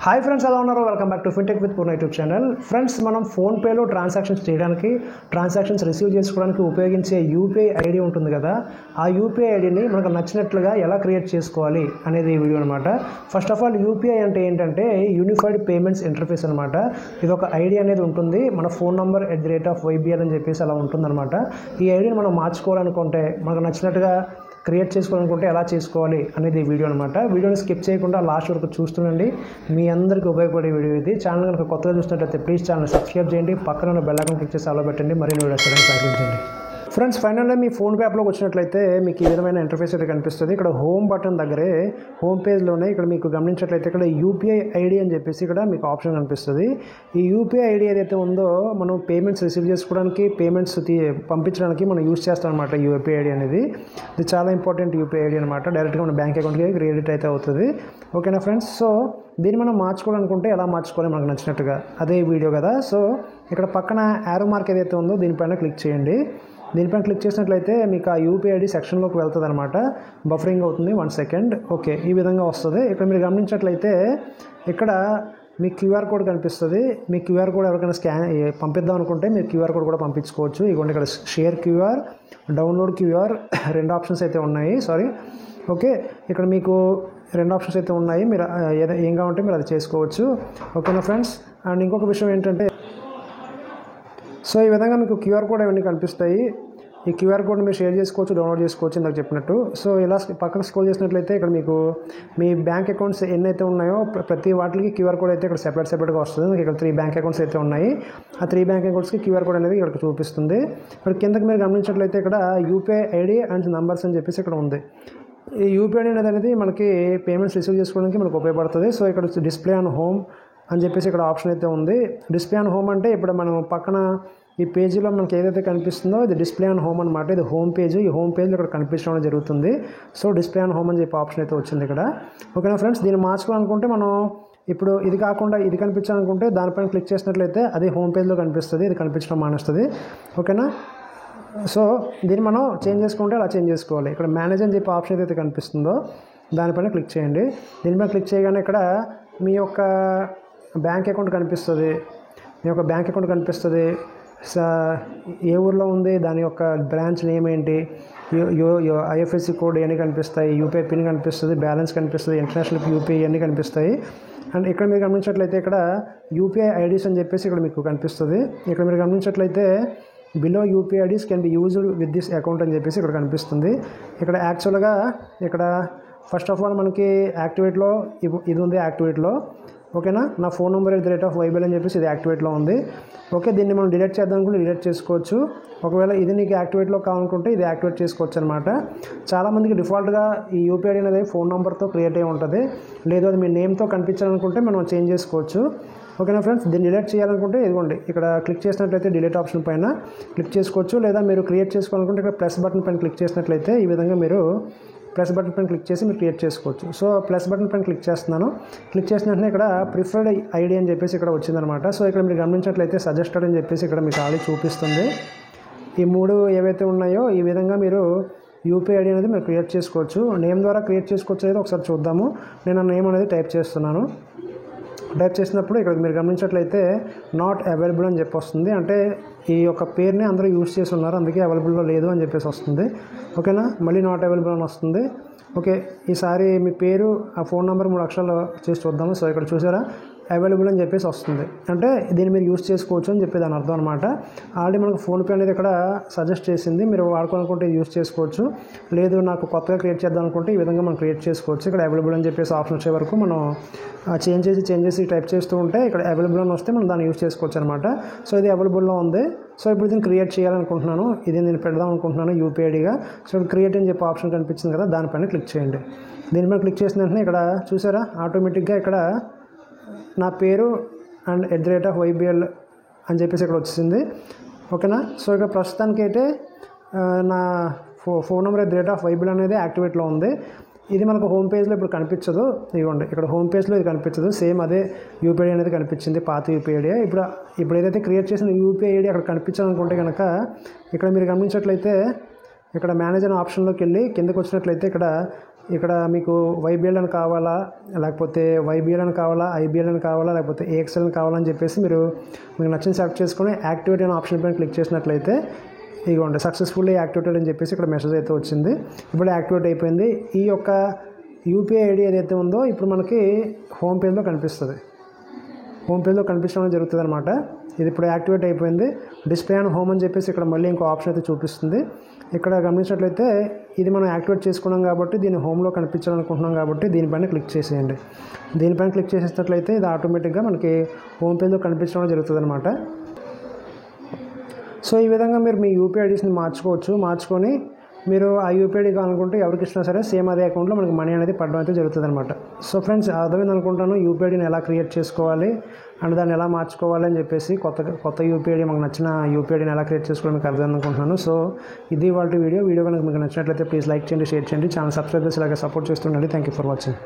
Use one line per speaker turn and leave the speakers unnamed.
Hi friends, ఎలా ఉన్నారు? Welcome back to fintech with Purna YouTube channel. Friends, మనం ఫోన్పేలో ట్రాన్సాక్షన్స్ చేయడానికి, ట్రాన్సాక్షన్స్ రిసీవ్ చేసుకోవడానికి ఉపయోగించే యూపీఐ ఐడి ఉంటుంది కదా, ఆ యూపీఐ ఐడిని మనకు నచ్చినట్లుగా ఎలా క్రియేట్ చేసుకోవాలి అనేది ఈ వీడియో అనమాట. ఫస్ట్ ఆఫ్ ఆల్, యూపీఐ అంటే ఏంటంటే యూనిఫైడ్ పేమెంట్స్ ఇంటర్ఫేస్ అనమాట. ఇది ఒక ఐడి అనేది ఉంటుంది, మన ఫోన్ నంబర్ @YBL అని చెప్పేసి అలా ఉంటుందన్నమాట. ఈ ఐడిని మనం మార్చుకోవాలనుకుంటే, మనకు నచ్చినట్టుగా క్రియేట్ చేసుకోవాలనుకుంటే ఎలా చేసుకోవాలి అనేది ఈ వీడియో అనమాట. వీడియోని స్కిప్ చేయకుండా లాస్ట్ వరకు చూస్తుండండి. మీ అందరికీ ఉపయోగపడే వీడియో ఇది. ఛానల్ కనుక కొత్తగా చూసినట్లయితే ప్లీజ్ ఛానల్ సబ్స్క్రైబ్ చేయండి, పక్కన ఉన్న బెల్ ఐకాన్ క్లిక్ చేసి ఆలో పెట్టండి, మరిన్ని వీడియోస్ సహకరించండి. ఫ్రెండ్స్, ఫైనల్గా మీ ఫోన్పే యాప్లోకి వచ్చినట్లయితే మీకు ఈ విధమైన ఇంటర్ఫేస్ అయితే కనిపిస్తుంది. ఇక్కడ హోమ్ బటన్ దగ్గరే హోమ్ పేజ్లోనే ఇక్కడ మీకు గమనించినట్లయితే ఇక్కడ యూపీఐ ఐడి అని చెప్పేసి ఇక్కడ మీకు ఆప్షన్ కనిపిస్తుంది. ఈ యూపీఐ ఐడి ఏదైతే ఉందో మనం పేమెంట్స్ రిసీవ్ చేసుకోవడానికి, పేమెంట్స్ పంపించడానికి మనం యూజ్ చేస్తాం అనమాట. యూపీఐ ఐడి అనేది ఇది చాలా ఇంపార్టెంట్ యూపీఐ ఐడి అనమాట. డైరెక్ట్గా మన బ్యాంక్ అకౌంట్కి క్రెడిట్ అయితే అవుతుంది. ఓకేనా ఫ్రెండ్స్? సో దీన్ని మనం మార్చుకోవాలనుకుంటే ఎలా మార్చుకోవాలి మనకు నచ్చినట్టుగా, అదే వీడియో కదా. సో ఇక్కడ పక్కన యారో మార్క్ ఏదైతే ఉందో దీనిపైన క్లిక్ చేయండి. దీనిపైన క్లిక్ చేసినట్లయితే మీకు ఆ యూపీఐ ఐడి సెక్షన్లోకి వెళ్తుంది అనమాట. బఫరింగ్ అవుతుంది, 1 సెకండ్. ఓకే, ఈ విధంగా వస్తుంది. ఇక్కడ మీరు గమనించినట్లయితే ఇక్కడ మీ క్యూఆర్ కోడ్ కనిపిస్తుంది. మీ క్యూఆర్ కోడ్ ఎవరికైనా పంపిద్దాం అనుకుంటే మీరు క్యూఆర్ కోడ్ కూడా పంపించుకోవచ్చు. ఇదిగోండి, ఇక్కడ share QR, download QR, 2 options అయితే ఉన్నాయి. ఓకే, ఇక్కడ మీకు 2 ఆప్షన్స్ అయితే ఉన్నాయి. మీరు ఏం కావాలంటే మీరు అది చేసుకోవచ్చు. ఓకేనా ఫ్రెండ్స్? అండ్ ఇంకొక విషయం ఏంటంటే, సో ఈ విధంగా మీకు క్యూఆర్ కోడ్ అవన్నీ కనిపిస్తాయి. ఈ క్యూఆర్ కోడ్ని మీరు షేర్ చేసుకోవచ్చు, డౌన్లోడ్ చేసుకోవచ్చు ఇందాక చెప్పినట్టు. సో ఇలా పక్కన స్క్రోల్ చేసినట్లయితే ఇక్కడ మీకు మీ బ్యాంక్ అకౌంట్స్ ఎన్నైతే ఉన్నాయో ప్రతి వాటికి క్యూఆర్ కోడ్ అయితే ఇక్కడ సెపరేట్గా వస్తుంది. మీకు ఇక్కడ 3 బ్యాంక్ అకౌంట్స్ అయితే ఉన్నాయి. ఆ 3 బ్యాంక్ అకౌంట్స్కి క్యూఆర్ కోడ్ అనేది ఇక్కడ చూపిస్తుంది. ఇక్కడ కిందకి మీరు గమనించినట్లయితే ఇక్కడ యూపీఐ ఐడి అండ్ నంబర్స్ అని చెప్పేసి ఇక్కడ ఉంది. ఈ యూపీఐ అనేది మనకి పేమెంట్స్ రిసీవ్ చేసుకోవడానికి మనకు ఉపయోగపడుతుంది. సో ఇక్కడ డిస్ప్లే ఆన్ హోమ్ అని చెప్పేసి ఇక్కడ ఆప్షన్ అయితే ఉంది. డిస్ప్లే ఆన్ హోమ్ అంటే ఇప్పుడు మనం పక్కన ఈ పేజీలో మనకి ఏదైతే కనిపిస్తుందో ఇది డిస్ప్లే ఆన్ హోమ్ అనమాట. ఇది హోమ్ పేజ్. ఈ హోమ్ పేజ్లో ఇక్కడ కనిపించడం జరుగుతుంది. సో డిస్ప్లే ఆన్ హోమ్ అని చెప్పి ఆప్షన్ అయితే వచ్చింది ఇక్కడ. ఓకేనా ఫ్రెండ్స్? దీన్ని మార్చుకోవాలనుకుంటే మనం ఇప్పుడు ఇది కాకుండా ఇది కనిపించాలనుకుంటే దానిపైన క్లిక్ చేసినట్లయితే అది హోమ్ పేజ్లో కనిపిస్తుంది, ఇది కనిపించడం మానేస్తుంది. ఓకేనా? సో దీన్ని మనం చేంజ్ చేసుకుంటే అలా చేంజ్ చేసుకోవాలి. ఇక్కడ మేనేజ్ అని చెప్పి ఆప్షన్ ఏదైతే కనిపిస్తుందో దానిపైన క్లిక్ చేయండి. దీనిపైన క్లిక్ చేయగానే ఇక్కడ మీ యొక్క బ్యాంక్ అకౌంట్ కనిపిస్తుంది. ఏ ఊర్లో ఉంది, దాని యొక్క బ్రాంచ్ నేమ్ ఏంటి, ఐఎఫ్ఎస్సి కోడ్ ఇవన్నీ కనిపిస్తాయి, యూపీఐ పిన్ కనిపిస్తుంది, బ్యాలెన్స్ కనిపిస్తుంది, ఇంటర్నేషనల్ యూపీఐ ఇవన్నీ కనిపిస్తాయి. అండ్ ఇక్కడ మీరు గమనించినట్లయితే ఇక్కడ యూపీఐ ఐడీస్ అని చెప్పేసి ఇక్కడ మీకు కనిపిస్తుంది. ఇక్కడ మీరు గమనించినట్లయితే below UPI IDs can be used with this account అని చెప్పేసి ఇక్కడ కనిపిస్తుంది. ఇక్కడ యాక్చువల్గా ఇక్కడ ఫస్ట్ ఆఫ్ ఆల్ మనకి యాక్టివేట్లో ఇది ఉంది, యాక్టివేట్లో. ఓకేనా? నా ఫోన్ నెంబర్ @YBL అని చెప్పేసి ఇది యాక్టివేట్లో ఉంది. ఓకే, దీన్ని మనం డిలీట్ చేద్దాం అనుకుంటే డిలీట్ చేసుకోవచ్చు. ఒకవేళ ఇది నీకు యాక్టివేట్లో కావాలనుకుంటే ఇది యాక్టివేట్ చేసుకోవచ్చు అనమాట. చాలామందికి డిఫాల్ట్గా ఈ యూపీఐ అనేది ఫోన్ నెంబర్తో క్రియేట్ అయి ఉంటుంది. లేదు అది మీ నేమ్తో కనిపించాలనుకుంటే మనం చేంజ్ చేసుకోవచ్చు. ఓకేనా ఫ్రెండ్స్? దీన్ని డిలీట్ చేయాలనుకుంటే ఇదిగోండి, ఇక్కడ క్లిక్ చేసినట్లయితే డిలీట్ ఆప్షన్ పైన క్లిక్ చేసుకోవచ్చు. లేదా మీరు క్రియేట్ చేసుకోవాలనుకుంటే ఇక్కడ ప్లస్ బటన్ పైన క్లిక్ చేసినట్లయితే ఈ విధంగా మీరు ప్లస్ బటన్ పైన క్లిక్ చేసి మీరు క్రియేట్ చేసుకోవచ్చు. సో ప్లస్ బటన్ పైన క్లిక్ చేస్తున్నాను. క్లిక్ చేసిన వెంటనే ఇక్కడ ప్రిఫర్డ్ ఐడి అని చెప్పేసి ఇక్కడ వచ్చిందనమాట. సో ఇక్కడ మీరు గమనించినట్లయితే సజెస్టెడ్ అని చెప్పేసి ఇక్కడ మీకు ఆల్రెడీ చూపిస్తుంది. ఈ 3 ఏవైతే ఉన్నాయో ఈ విధంగా మీరు యూపీఐ ఐడి అనేది మీరు క్రియేట్ చేసుకోవచ్చు. నేమ్ ద్వారా క్రియేట్ చేసుకోవచ్చు అనేది ఒకసారి చూద్దాము. నేను ఆ నేమ్ అనేది టైప్ చేస్తున్నాను. టైప్ చేసినప్పుడు ఇక్కడ మీరు గమనించినట్లయితే నాట్ అవైలబుల్ అని చెప్పి వస్తుంది. అంటే ఈ యొక్క పేరుని అందరూ యూజ్ చేసి ఉన్నారు, అందుకే అవైలబుల్లో లేదు అని చెప్పేసి వస్తుంది. ఓకేనా? మళ్ళీ నాట్ అవైలబుల్ అని వస్తుంది. ఓకే, ఈసారి మీ పేరు, ఆ ఫోన్ నెంబర్ 3 అక్షరాలు చేసి చూద్దాము. సో ఇక్కడ చూసారా, అవైలబుల్ అని చెప్పేసి వస్తుంది. అంటే దీన్ని మీరు యూజ్ చేసుకోవచ్చు అని చెప్పి దాని అర్థం అనమాట. ఆల్రెడీ మనకు ఫోన్పే అనేది ఇక్కడ సజెస్ట్ చేసింది, మీరు వాడుకోవాలనుకుంటే యూజ్ చేసుకోవచ్చు. లేదు నాకు కొత్తగా క్రియేట్ చేద్దాం అనుకుంటే ఈ విధంగా మనం క్రియేట్ చేసుకోవచ్చు. ఇక్కడ అవైలబుల్ అని చెప్పేసి ఆప్షన్ వచ్చే వరకు మనం చేంజ్ చేసి టైప్ చేస్తూ ఉంటే ఇక్కడ అవైలబుల్ అని వస్తే మనం దాన్ని యూజ్ చేసుకోవచ్చు అనమాట. సో ఇది అవైలబుల్లో ఉంది. సో ఇప్పుడు దీన్ని క్రియేట్ చేయాలనుకుంటున్నాను, ఇది నేను పెడదాం అనుకుంటున్నాను యూపీఐ ఐడిగా. సో క్రియేట్ అని చెప్పి ఆప్షన్ కనిపించింది కదా, దానిపైన క్లిక్ చేయండి. దీనిపైన క్లిక్ చేసిన వెంటనే ఇక్కడ చూసారా, ఆటోమేటిక్గా ఇక్కడ నా పేరు అండ్ @YBL అని చెప్పేసి ఇక్కడ వచ్చింది. ఓకేనా? సో ఇక్కడ ప్రస్తుతానికి అయితే నా ఫోన్ నెంబర్ @YBL అనేది యాక్టివేట్లో ఉంది. ఇది మనకు హోమ్ పేజ్లో ఇప్పుడు కనిపించదు. ఇవ్వండి, ఇక్కడ హోమ్ పేజ్లో ఇది కనిపించదు. సేమ్ అదే యూపీఐ అనేది కనిపించింది, పాత యూపీఐ ఐడి. ఇప్పుడు ఏదైతే క్రియేట్ చేసిన యూపీఐ ఐడి అక్కడ కనిపించాలనుకుంటే కనుక ఇక్కడ మీరు గమనించినట్లయితే ఇక్కడ మేనేజ్ అనే ఆప్షన్లోకి వెళ్ళి కిందకు వచ్చినట్లయితే ఇక్కడ ఇక్కడ మీకు YBL అని కావాలా, లేకపోతే YBL అని కావాలా, IBL అని కావాలా, లేకపోతే AXL అని కావాలని చెప్పేసి మీరు మీకు నచ్చిన సెలెక్ట్ చేసుకొని యాక్టివేట్ అనే ఆప్షన్ పైన క్లిక్ చేసినట్లయితే ఇదిగోండి సక్సెస్ఫుల్లీ యాక్టివేటెడ్ అని చెప్పేసి ఇక్కడ మెసేజ్ అయితే వచ్చింది. ఇప్పుడు యాక్టివేట్ అయిపోయింది. ఈ యొక్క UPI ID ఏదైతే ఉందో ఇప్పుడు మనకి హోమ్ పేజ్లో కనిపిస్తుంది. హోమ్ పేజ్లో కనిపించడం జరుగుతుంది అనమాట. ఇది ఇప్పుడు యాక్టివేట్ అయిపోయింది. డిస్ప్లే అండ్ హోమ్ అని చెప్పేసి ఇక్కడ మళ్ళీ ఇంకో ఆప్షన్ అయితే చూపిస్తుంది. ఇక్కడ గమనించినట్లయితే ఇది మనం యాక్టివేట్ చేసుకున్నాం కాబట్టి దీన్ని హోమ్లో కనిపించాలనుకుంటున్నాం కాబట్టి దీనిపైన క్లిక్ చేసేయండి. దీనిపైన క్లిక్ చేసేటట్లయితే ఇది ఆటోమేటిక్గా మనకి హోమ్ పేజ్లో కనిపించడం జరుగుతుంది అనమాట. సో ఈ విధంగా మీరు మీ UPI IDస్ని మార్చుకొని మీరు ఆ UPI ID కావాలనుకుంటే ఎవరికి ఇచ్చినా సరే సేమ్ అదే అకౌంట్లో మనకి మనీ అనేది పడడం అయితే జరుగుతుంది అనమాట. సో ఫ్రెండ్స్ అర్థమైంది అనుకుంటాను UPI IDని ఎలా క్రియేట్ చేసుకోవాలి అండ్ దాన్ని ఎలా మార్చుకోవాలి అని చెప్పేసి కొత్త UPI ID మనకు నచ్చిన UPI IDని ఎలా క్రియేట్ చేసుకోవాలి మీకు అర్థమైంది అనుకుంటున్నాను. సో ఇది వాళ్ళ వీడియో కనుక మీకు నచ్చినట్లయితే ప్లీజ్ లైక్ చేయండి, షేర్ చేయండి, ఛానల్ సబ్స్క్రైబ్ చేసి ఇలాగే సపోర్ట్ చేస్తుండండి. Thank you for watching.